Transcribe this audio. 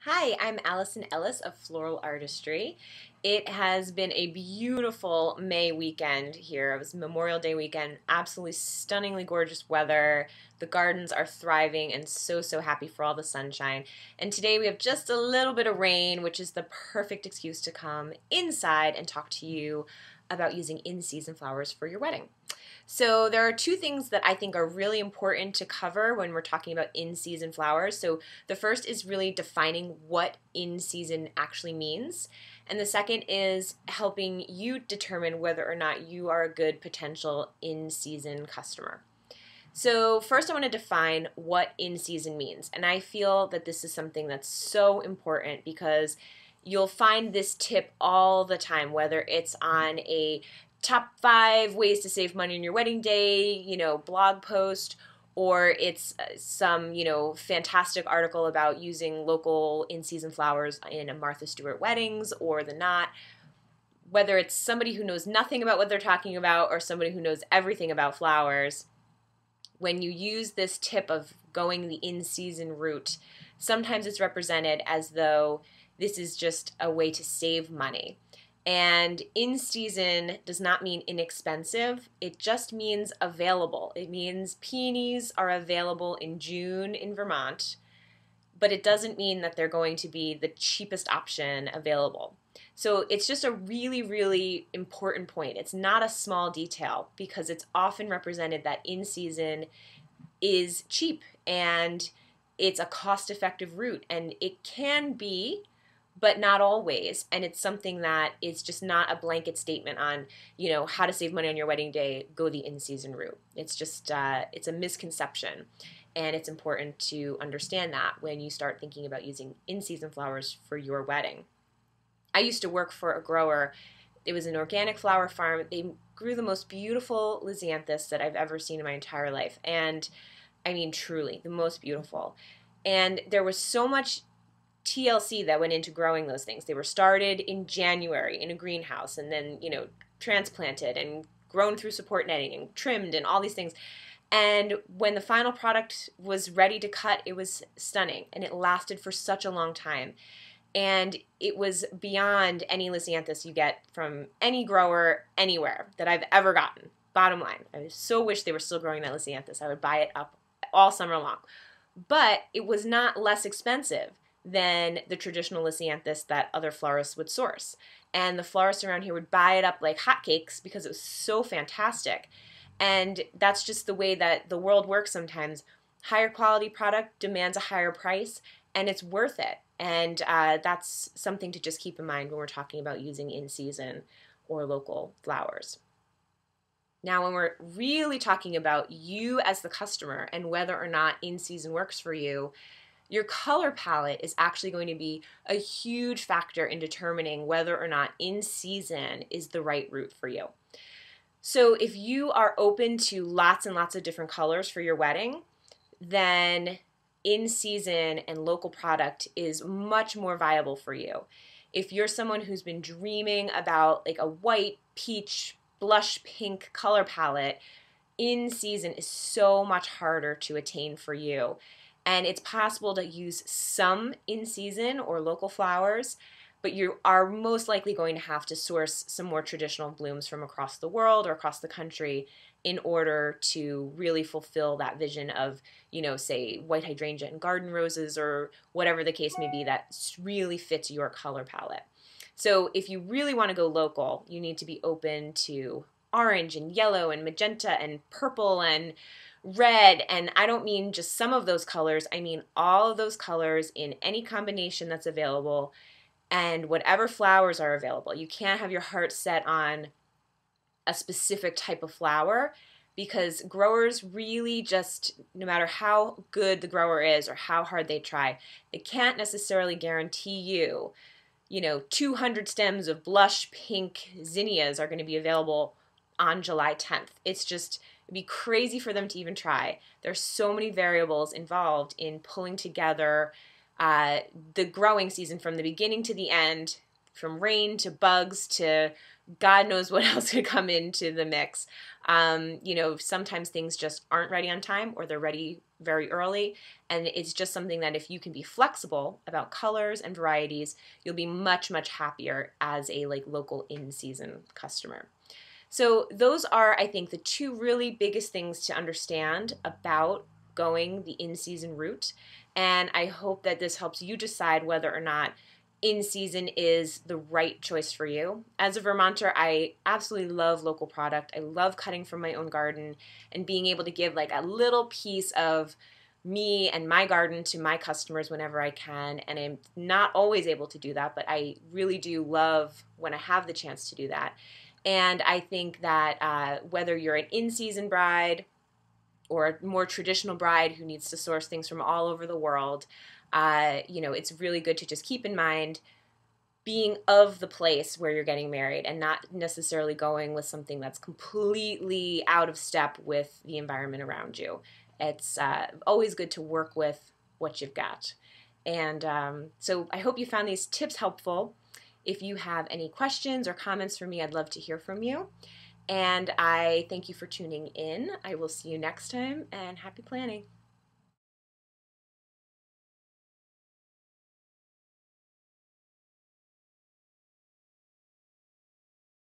Hi, I'm Allison Ellis of Floral Artistry. It has been a beautiful May weekend here. It was Memorial Day weekend, absolutely stunningly gorgeous weather. The gardens are thriving and so happy for all the sunshine. And today we have just a little bit of rain, which is the perfect excuse to come inside and talk to you about using in-season flowers for your wedding. So there are two things that I think are really important to cover when we're talking about in-season flowers. So the first is really defining what in-season actually means. And the second is helping you determine whether or not you are a good potential in-season customer. So first I want to define what in-season means. And I feel that this is something that's so important because you'll find this tip all the time, whether it's on a top 5 ways to save money on your wedding day, blog post, or it's some, fantastic article about using local in-season flowers in a Martha Stewart weddings or the Knot. Whether it's somebody who knows nothing about what they're talking about or somebody who knows everything about flowers, when you use this tip of going the in-season route, sometimes it's represented as though this is just a way to save money. And in-season does not mean inexpensive. It just means available. It means peonies are available in June in Vermont, but it doesn't mean that they're going to be the cheapest option available. So it's just a really important point. It's not a small detail because it's often represented that in-season is cheap and it's a cost-effective route, and it can be, but not always. And it's something that is just not a blanket statement on, how to save money on your wedding day, go the in-season route. It's just, it's a misconception. And it's important to understand that when you start thinking about using in-season flowers for your wedding. I used to work for a grower. It was an organic flower farm. They grew the most beautiful lisianthus that I've ever seen in my entire life. And I mean, truly, the most beautiful. And there was so much TLC that went into growing those things. They were started in January in a greenhouse and then, transplanted and grown through support netting and trimmed and all these things. And when the final product was ready to cut, it was stunning and it lasted for such a long time. And it was beyond any lisianthus you get from any grower anywhere that I've ever gotten. Bottom line, I so wish they were still growing that lisianthus. I would buy it up all summer long. But it was not less expensive than the traditional lisianthus that other florists would source. And the florists around here would buy it up like hotcakes because it was so fantastic. And that's just the way that the world works sometimes. Higher quality product demands a higher price, and it's worth it. And that's something to just keep in mind when we're talking about using in-season or local flowers. Now, when we're really talking about you as the customer and whether or not in-season works for you, your color palette is actually going to be a huge factor in determining whether or not in-season is the right route for you. So if you are open to lots and lots of different colors for your wedding, then in-season and local product is much more viable for you. If you're someone who's been dreaming about like a white, peach, blush pink color palette, in-season is so much harder to attain for you. And it's possible to use some in-season or local flowers, but you are most likely going to have to source some more traditional blooms from across the world or across the country in order to really fulfill that vision of, say, white hydrangea and garden roses or whatever the case may be that really fits your color palette. So if you really want to go local, you need to be open to orange and yellow and magenta and purple and red, and I don't mean just some of those colors, I mean all of those colors in any combination that's available and whatever flowers are available. You can't have your heart set on a specific type of flower because growers really just, no matter how good the grower is or how hard they try, they can't necessarily guarantee you, 200 stems of blush pink zinnias are going to be available on July 10th. It'd be crazy for them to even try. There's so many variables involved in pulling together the growing season from the beginning to the end from rain to bugs to God knows what else could come into the mix. Sometimes things just aren't ready on time, or they're ready very early. And it's just something that if you can be flexible about colors and varieties, you'll be much, much happier as a local in-season customer. So those are, I think, the two really biggest things to understand about going the in-season route. And I hope that this helps you decide whether or not in-season is the right choice for you. As a Vermonter, I absolutely love local product. I love cutting from my own garden and being able to give a little piece of me and my garden to my customers whenever I can. And I'm not always able to do that, but I really do love when I have the chance to do that. And I think that whether you're an in-season bride or a more traditional bride who needs to source things from all over the world, it's really good to just keep in mind being of the place where you're getting married and not necessarily going with something that's completely out of step with the environment around you. It's always good to work with what you've got. And so I hope you found these tips helpful. If you have any questions or comments for me, I'd love to hear from you. And I thank you for tuning in. I will see you next time, and happy planning.